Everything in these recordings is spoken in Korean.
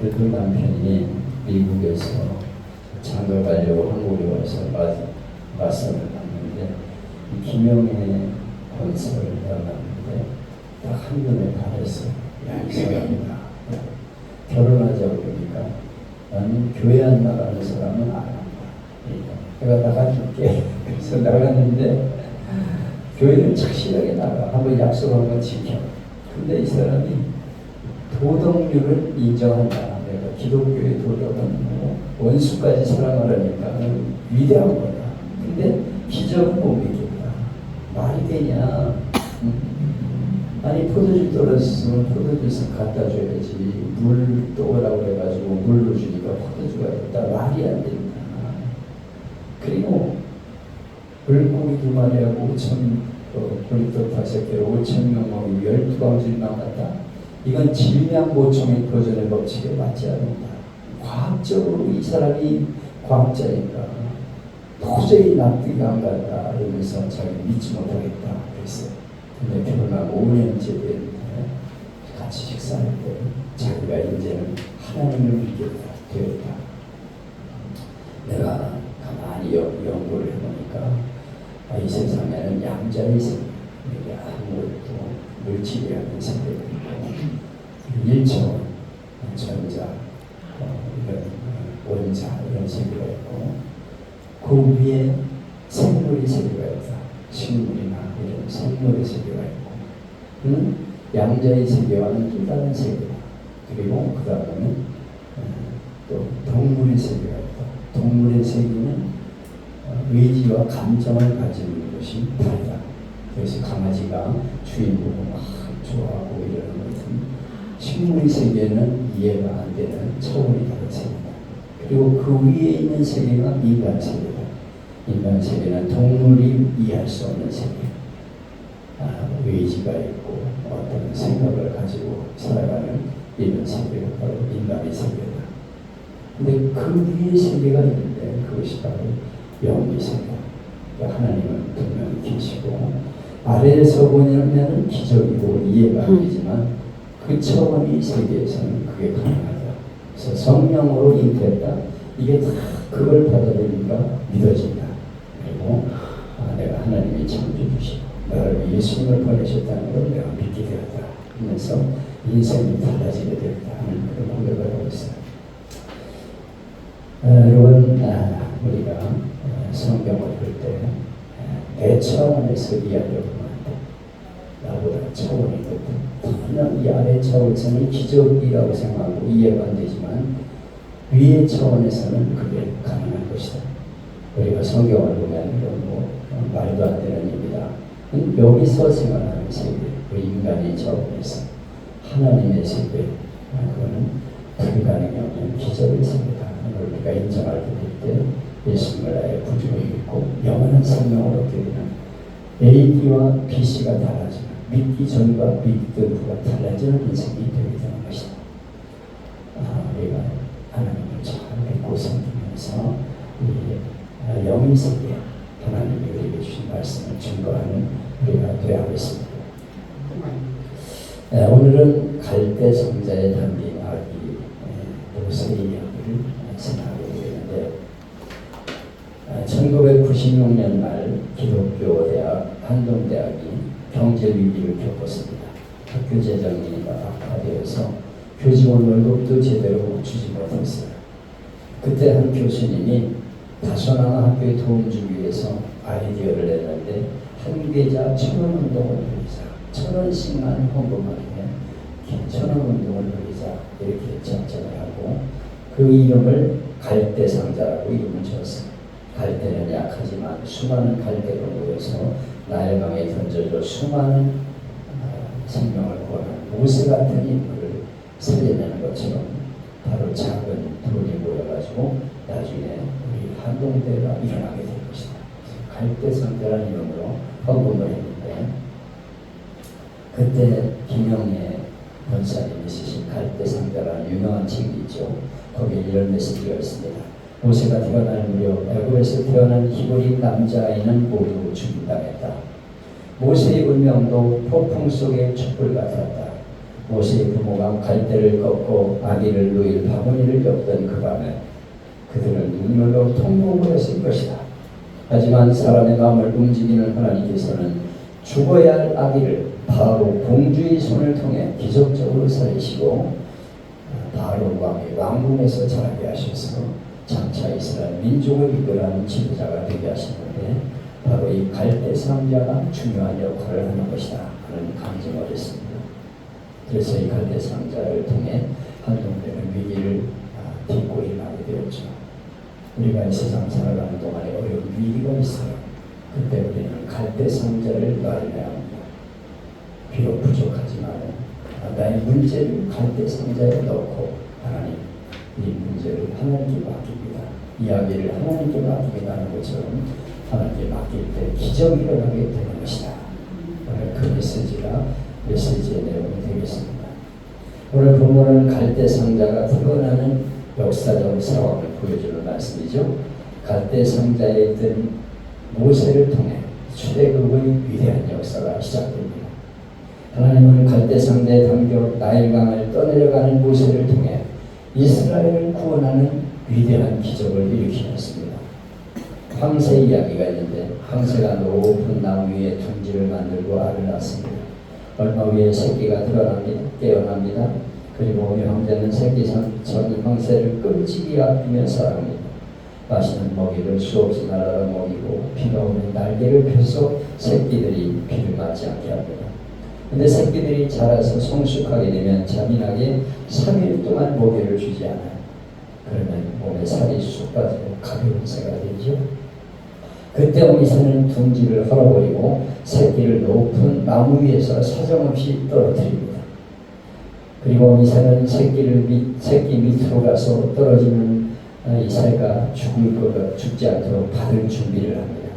그래도 남편이 미국에서 장가 가려고 한국에 와서 맞선을 봤는데 김영애 건설을 만났는데 딱 한눈에 반했어요. 야, 이 사람이다. 결혼하자고 그러니까 나는 교회 안 나가는 사람은 안 한다. 내가 나가줄게. 그래서 나갔는데 교회를 착실하게 나가. 한번 약속한 건 지켜. 근데 이 사람이 도덕률을 인정한다. 내가 기독교의 도덕은 뭐 원수까지 사랑하라니까 위대한 거야. 근데 기적은 못 믿겠다. 말이 되냐? 아니 포도주 떨어졌으면 포도주에서 갖다 줘야지. 물 떠오라고 그래가지고 물로 주니까 포도주가 됐다. 말이 안 된다. 그리고 물고기 2마리하고 5,000 브리또 5개로 5,000명 먹이 12방울이 남았다. 이건 질량보충의 도전의 법칙에 맞지 않는다. 과학적으로 이 사람이 과학자니까 도저히 납득이 안 간다. 이러면서 자기 믿지 못하겠다. 그랬어요. 근데 결혼하고 5년째 됐는데 같이 식사할 때 자기가 이제는 하나님을 믿게 되었다. 내가 가만히 연구를 해보니까 이 세상에는 양자의 세계, 아무것도 물질이 아닌 세계가 있고 1차원, 전자, 이런 원자 이런 세계가 있고 그 위에 생물의 세계가 있다. 식물이나 이런 생물의 세계가 있고 양자의 세계와는 또 다른 세계다. 그리고 그 다음에는 또 동물의 세계가 있다. 동물의 세계는 의지와 감정을 가지는 것이 다르다. 그래서 강아지가 주인 보고 막 좋아하고 이러는 것은 식물의 세계는 이해가 안 되는 차원이 다른 세계다. 그리고 그 위에 있는 세계가 인간 세계다. 인간 세계는 동물이 이해할 수 없는 세계. 의지가 있고 어떤 생각을 가지고 살아가는 이런 세계가 바로 인간의 세계다. 근데 그 위에 세계가 있는데 그것이 바로 영의 세계. 하나님은 분명히 계시고 아래에서 보면 기적이고 이해가 안 되지만 그 차원의 세계에서는 그게 가능하다. 그래서 성령으로 잉태했다. 이게 다 그걸 받아들이니까 믿어진다. 그리고 내가 하나님이 창조주시고 나를 예수님을 보내셨다는 걸 내가 믿게 되었다. 하면서 인생이 달라지게 되었다 하는 그런 고백을 하고 있어요. 여러분 우리가 성경을 볼 때 내 차원에서 이야기하려고 합니다. 나보다 차원이 높은 그냥 이 아래 차원에서는 기적이라고 생각하고 이해가 안 되지만 위의 차원에서는 그게 가능한 것이다. 우리가 성경을 보면 이건 뭐 말도 안 되는 얘기다. 여기서 생활하는 세계, 그 인간의 차원에서 하나님의 세계, 그거는 불가능이 없는 기적의 세계다. 이걸 우리가 인정할 때 예수님을 나의 구주로 믿고 영원한 생명을 얻게 되는 AD와 BC가 달라지는 믿기 전과 믿던 후가 달라지는 인생이 되게 되는 것이다. 우리가 하나님을 잘 믿고 섬기면서 이 영의 세계, 하나님이 우리에게 주신 말씀을 증거하는 우리가 되어야 하겠습니다. 오늘은 갈대 성자에 담긴 아기 모세의 이야기를 생각하게 되는데 1996년 말 기독교 대학 한동대학이 경제 위기를 겪었습니다. 학교 재정이 악화되어서 교직원 월급도 제대로 주지 못했어요. 그때 한 교수님이 다소나는 학교에 도움 주기 위해서 아이디어를 냈는데 한 계좌 1,000원 운동을 벌이자. 1,000원씩만 헌금하게 1,000원 운동을 벌이자. 이렇게 작정을 하고 그 이름을 갈대상자라고 이름을 지었어요. 갈대는 약하지만 수많은 갈대가 모여서 나일강에 던져져 수많은 생명을 구하는 모세 같은 인물을 살려내는 것처럼 바로 작은 돈이 모여가지고 나중에 우리 한동대가 일어나게 될 것이다. 갈대상자라는 이름으로 헌금을 했는데 그때 김영애 권사님이 쓰신 갈대상자라는 유명한 책이 있죠. 거기에 이런 메시지가 있습니다. 모세가 태어날 무렵 애굽에서 태어난 히브리 남자아이는 모두 죽임당했다. 모세의 운명도 폭풍 속의 촛불 같았다. 모세의 부모가 갈대를 꺾고 아기를 누일 바구니를 엮던 그 밤에 그들은 눈물로 통곡하였을 것이다. 하지만 사람의 마음을 움직이는 하나님께서는 죽어야 할 아기를 바로 공주의 손을 통해 기적적으로 살리시고 바로 왕의 왕궁에서 자라게 하셔서 장차 이스라엘 민족을 이끌어가는 지도자가 되게 하시는데 바로 이 갈대 상자가 중요한 역할을 하는 것이다 하는 강증을 했습니다. 그래서 이 갈대 상자를 통해 한동대는 위기를 딛고 일어나게 되었죠. 우리가 이 세상 살아가는 동안에 어려운 위기가 있어요. 그때 우리는 갈대 상자를 마련해야 합니다. 비록 부족하지만 나의 문제를 갈대 상자에 넣고 하나님 이 문제를 하나님께 맡깁니다. 이야기를 하나님께 맡기겠다는 것처럼 하나님께 맡길 때 기적이 일어나게 되는 것이다. 오늘 그 메시지가 메시지의 내용이 되겠습니다. 오늘 본문은 갈대 상자가 드러나는 역사적 상황을 보여주는 말씀이죠. 갈대 상자에 있던 모세를 통해 출애굽의 위대한 역사가 시작됩니다. 하나님은 갈대 상자에 담겨 나일강을 떠내려가는 모세를 통해 이스라엘을 구원하는 위대한 기적을 일으키셨습니다. 황새 이야기가 있는데 황새가 높은 나무 위에 둥지를 만들고 알을 낳습니다. 얼마 후에 새끼가 깨어납니다. 그리고 황제는 새끼 전 황새를 끔찍이 아끼며 사랑합니다. 맛있는 먹이를 수없이 날아라 먹이고 비가 오면 날개를 펴서 새끼들이 비를 맞지 않게 합니다. 근데 새끼들이 자라서 성숙하게 되면 잔인하게 3일 동안 먹이를 주지 않아요. 그러면 몸에 살이 쑥 빠지고 가벼운 새가 되죠. 그때 어미새는 둥지를 헐어버리고 새끼를 높은 나무 위에서 사정없이 떨어뜨립니다. 그리고 어미새는 새끼 밑으로 가서 떨어지는 이 새가 죽지 않도록 받을 준비를 합니다.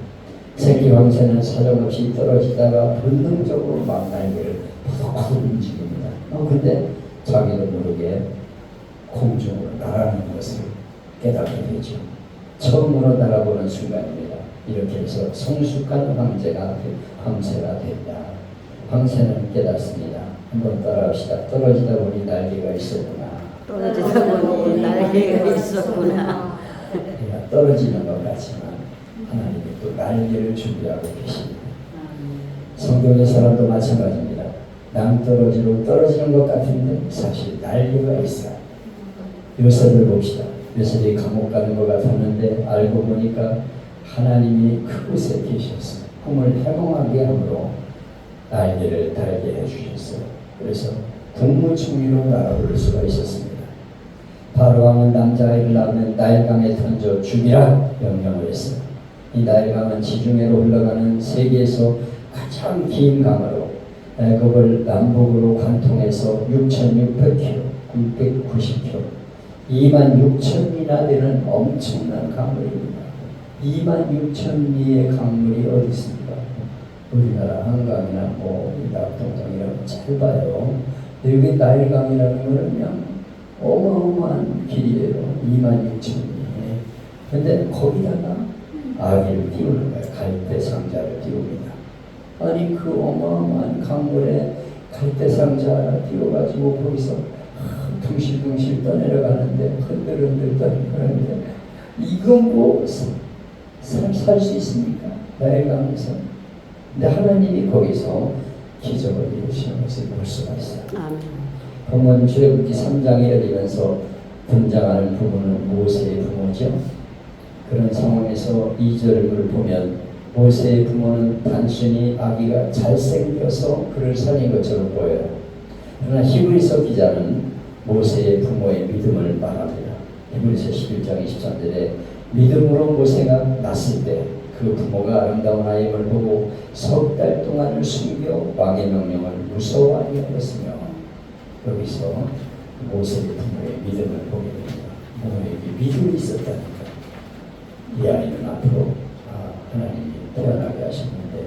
새끼 황새는 사정없이 떨어지다가 본능적으로 망날개를 퍼덕퍼덕 움직입니다. 근데 자기도 모르게 공중으로 날아가는 것을 깨닫게 되죠. 처음으로 날아보는 순간입니다. 이렇게 해서 성숙한 황새가 된다. 황새는 깨닫습니다. 한번 따라합시다. 떨어지다 보니 날개가 있었구나. 떨어지다 보니 날개가 있었구나. 우리가 떨어지는 것 같지만 하나님이 또 날개를 준비하고 계십니다. 성경의 사람도 마찬가지입니다. 낭떠러지로 떨어지는 것 같은데 사실 날개가 있어요. 요셉을 봅시다. 요셉이 감옥 가는 것 같았는데 알고 보니까 하나님이 그곳에 계셨어요. 꿈을 해몽하게 함으로 날개를 달게 해주셨어요. 그래서 국무총리로 날아올 수가 있었습니다. 바로왕은 남자아이를 낳으면 나일강에 던져 죽이라 명령을 했어요. 이 나일강은 지중해로 흘러가는 세계에서 가장 긴 강으로 애굽을 남북으로 관통해서 6,600km, 990km, 26,000미나 되는 엄청난 강물입니다. 26,000미의 강물이 어디 있습니까? 우리나라 한강이나 낙동강이라고 짧아요. 여기 나일강이라는 것은 그냥 어마어마한 길이에요. 26,000미. 근데 거기다가 아기를 띄우는 거예요. 갈대 상자를 띄웁니다. 아니 그 어마어마한 강물에 갈대 상자 띄워가지고 거기서 둥실둥실 떠내려가는데 흔들흔들 떠내려가는데 이건 뭐 살 수 있습니까? 나일강에서. 근데 하나님이 거기서 기적을 이루시는 것을 볼 수가 있어요. 본문 출애굽기 3장에 열리면서 등장하는 부모는 모세의 부모죠. 그런 상황에서 2절을 보면 모세의 부모는 단순히 아기가 잘생겨서 그를 살린 것처럼 보여요. 그러나 히브리서 기자는 모세의 부모의 믿음을 말합니다. 히브리서 11장 23절에 믿음으로 모세가 낳았을 때 그 부모가 아름다운 아이를 보고 석 달 동안을 숨겨 왕의 명령을 무서워하게 하였으며, 여기서 모세의 부모의 믿음을 보게 됩니다. 부모에게 믿음이 있었다니까. 이 아이는 앞으로 하나님이 태어나게 하셨는데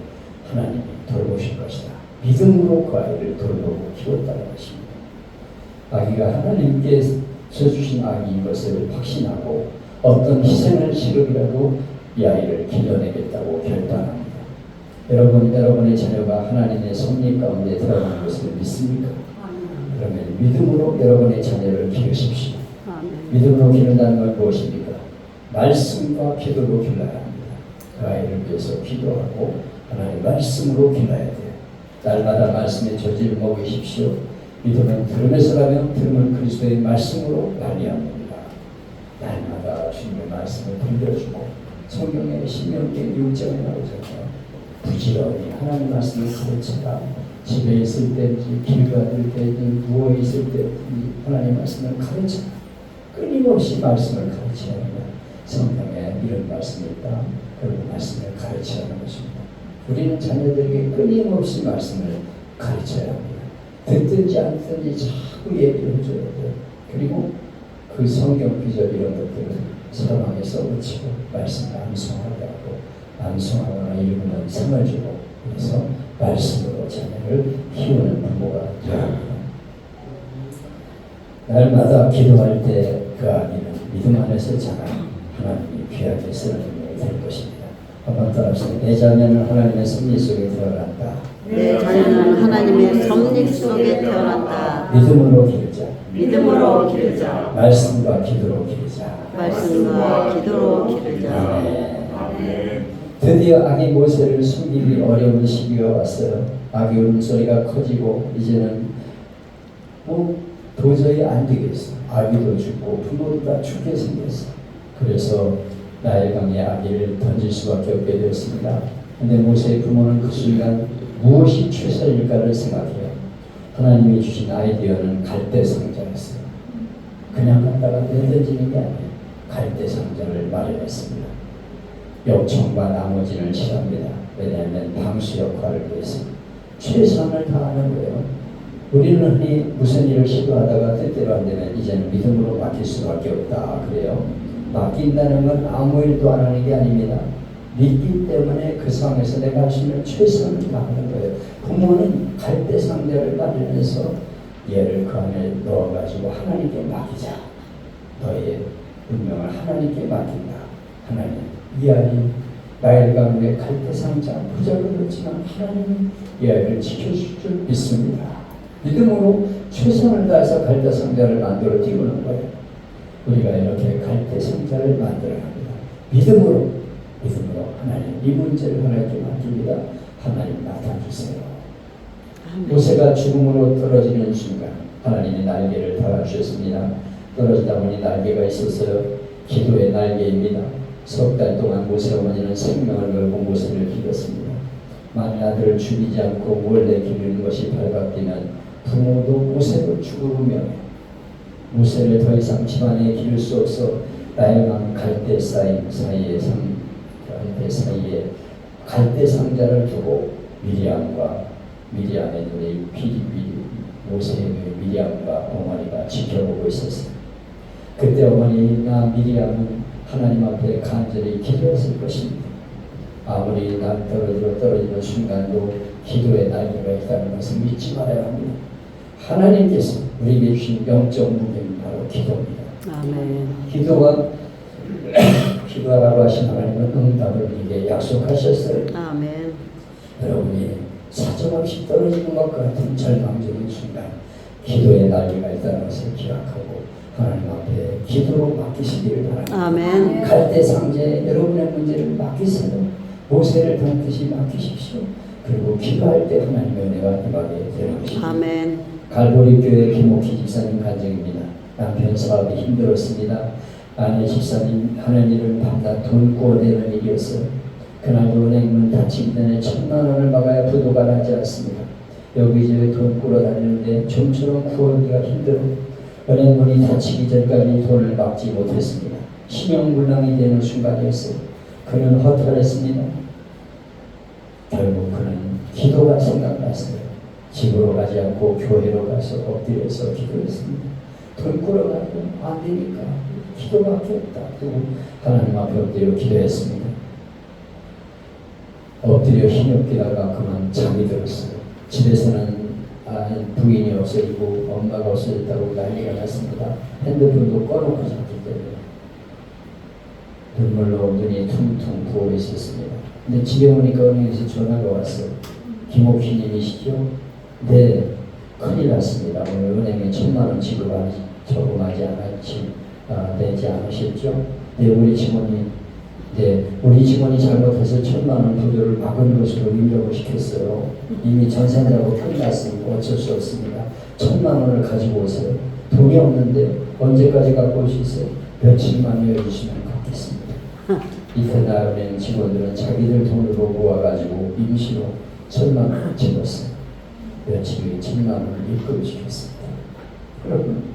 하나님이 돌보실 것이다. 믿음으로 그 아이를 돌보고 키웠다는 것입니다. 아기가 하나님께서 주신 아기인 것을 확신하고 어떤 희생을 치르더라도 이 아이를 길러내겠다고 결단합니다. 여러분의 자녀가 하나님의 섭리 가운데 들어가는 것을 믿습니까? 그러면 믿음으로 여러분의 자녀를 기르십시오. 아멘. 믿음으로 기른다는 건 무엇입니까? 말씀과 기도로 길러야 합니다. 그 아이를 위해서 기도하고 하나님의 말씀으로 길러야 돼요. 날마다 말씀의 조지를 먹이십시오. 믿음은 들음에서 가면 들음은 그리스도의 말씀으로 말미암습니다. 날마다 주님의 말씀을 들려주고 성경의 신명기의 6장에 나오잖아요. 부지런히 하나님 말씀을 가르쳐라. 집에 있을 때든지 길 가들 때든지 누워있을 때든지 하나님 말씀을 가르쳐라. 끊임없이 말씀을 가르쳐야 합니다. 성경에 이런 말씀이 있다. 그리고 말씀을 가르쳐야 하는 것입니다. 우리는 자녀들에게 끊임없이 말씀을 가르쳐야 합니다. 듣든지 안 듣든지 자꾸 얘기를 해줘야 돼요. 그리고 그 성경 구절 이런 것들을 사랑하게 써붙이고 말씀을 암송하게 하고 암송하거나 읽으면 상을 주고 그래서 말씀으로 자녀를 키우는 부모가 되어야 합니다. 날마다 기도할 때 그 아기는 믿음 안에서 자라 하나님이 귀하게 쓰는 인물이 될 것입니다. 한번 따라합시다. 내 자녀는 하나님의 섭리 속에 태어난다. 내 자녀는 하나님의 섭리 속에 태어난다. 믿음으로 기르자. 믿음으로 기르자. 말씀과 기도로 기르자. 말씀과 기도로 기르자. 아멘. 드디어 아기 모세를 숨기기 어려운 시기가 왔어요. 아기 울음소리가 커지고 이제는 도저히 안 되겠어. 아기도 죽고 부모도 다 죽게 생겼어. 그래서 나일강에 아기를 던질 수밖에 없게 되었습니다. 근데 모세의 부모는 그 순간 무엇이 최선일까를 생각해요. 하나님이 주신 아이디어는 갈대 상자였어요. 그냥 갖다가 내던지는 게 아니에요. 갈대 상자를 마련했습니다. 역청과 나머지는 싫어합니다. 왜냐하면 방수 역할을 위해서 최선을 다하는 거예요. 우리는 흔히 무슨 일을 시도하다가 뜻대로 안 되면 이제는 믿음으로 맡길 수밖에 없다. 그래요. 맡긴다는 건 아무 일도 안 하는 게 아닙니다. 믿기 때문에 그 상황에서 내가 할 수 있는 최선을 다하는 거예요. 부모는 갈대 상자를 마련해서 얘를 그 안에 넣어가지고 하나님께 맡기자. 너의 운명을 하나님께 맡긴다. 하나님, 이 아이 나일강의 갈대 상자 부자그렇지만 하나님은 이 아이를 지켜줄 줄 믿습니다. 믿음으로 최선을 다해서 갈대 상자를 만들어 띄우는 거예요. 우리가 이렇게 갈대 상자를 만들어야 합니다. 믿음으로 하나님 이 문제를 하나님께 맡깁니다. 하나님 맡아주세요. 모세가 죽음으로 떨어지는 순간 하나님이 날개를 달아주셨습니다. 떨어지다 보니 날개가 있었어요. 기도의 날개입니다. 석 달 동안 모세 어머니는 생명을 걸고 모세를 기렸습니다. 만일 아들을 죽이지 않고 몰래 기르는 것이 발각되면 부모도 모세도 죽으며 모세를 더 이상 집안에 기를 수 없어 나일강 갈대 사이에 갈대 상자를 두고 미리암의 눈에 모세의 미리암과 어머니가 지켜보고 있었어요. 그때 어머니나 미리암은 하나님 앞에 간절히 기도했을 것입니다. 아무리 날 떨어지는 순간도 기도의 날개가 있다는 것을 믿지 말아야 합니다. 하나님께서 우리에게 주신 영적 무게는 바로 기도입니다. 아멘. 기도하라고 하신 하나님은 응답을 우리에게 약속하셨어요. 아멘. 여러분이 사정없이 떨어지는 것과 같은 절망적인 순간 기도의 날개가 있다는 것을 기억하고 하나님 앞에 기도로 맡기시기를 바랍니다. 아멘. 갈대 상자에 여러분의 문제를 맡기세요. 모세를 담듯이 맡기십시오. 그리고 기도할 때 하나님의 은혜가 임하게 되는 것입니다. 아멘. 갈보리 교회 김옥희 집사님 간증입니다. 남편 사업이 힘들었습니다. 아내 집사님 하는 일은 밤낮 돈 구워내는 일이었어요. 그날도 은행문 닫히기 전에 1,000,000원을 막아야 부도가 나지 않습니다. 여기저기 돈 꾸러 다니는데 좀처럼 구하기가 힘들어 은행문이 닫히기 전까지 돈을 막지 못했습니다. 심형불량이 되는 순간이었어요. 그는 허탈했습니다. 결국 그는 기도가 생각났어요. 집으로 가지 않고 교회로 가서 엎드려서 기도했습니다. 돈 꾸러가고 안 되니까 기도밖에 없다. 또 하나님 앞에 엎드려 기도했습니다. 엎드려 힘없기다가 그만 잠이 들었어요. 집에서는 부인이 없어지고 엄마가 없어졌다고 난리가 났습니다. 핸드폰도 꺼놓고 잤기 때문에 눈물로 눈이 퉁퉁 부어 있었습니다. 근데 집에 오니까 은행에서 전화가 왔어요. 김옥희님이시죠? 네. 큰일 났습니다. 오늘 은행에 1,000만 원 저금하지 되지 않으셨죠? 네, 우리 직원이 잘못해서 1,000만 원 부도를 막은 것으로 인정을 시켰어요. 이미 전산자고 끝났으니까 어쩔 수 없습니다. 1,000만 원을 가지고 오세요. 돈이 없는데 언제까지 갖고 오시세요? 며칠만 여주시면 갚겠습니다. 이튿날에 직원들은 자기들 돈으로 모아가지고 임시로 1,000만 원을 집었어요. 며칠 후에 1,000만 원을 입금시켰습니다. 여러분,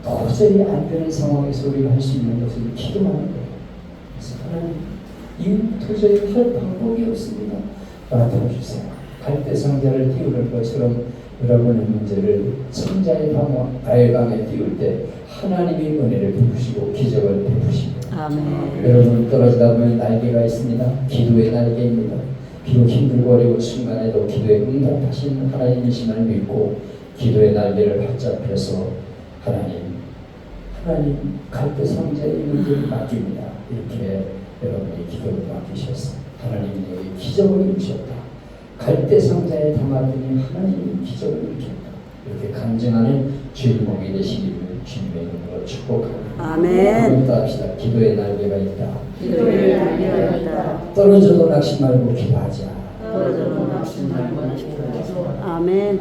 도저히 안 되는 상황에서 우리가 할 수 있는 것은 기도하는 거예요. 그래서 하나님, 이 도저히 할 방법이 없습니다. 나타주세요. 갈대 상자를 띄우는 것처럼 여러분의 문제를 성자의 발광에 띄울 때 하나님의 은혜를 베푸시고 기적을 베푸십니다. 아멘. 여러분, 떨어지다 보면 날개가 있습니다. 기도의 날개입니다. 비록 힘들고 어려운 순간에도 기도에 응답하시는 하나님이심을 믿고 기도의 날개를 활짝 펴서 하나님 갈대 상자의 문제를 맡깁니다. 이렇게 여러분이 기도를 맡기셨어. 하나님 내게 기적을 이루셨다. 갈대 상자에 담았더니 하나님이 기적을 이루셨다. 이렇게 간증하는 주인공이 되시기를 주님의 이름으로 축복합니다. 아멘. 합시다. 기도의 날개가 있다. 기도의 날개가 있다. 떨어져도 낙심 말고 기도하자. 떨어져도 낙심 말고 기도하자. 아멘.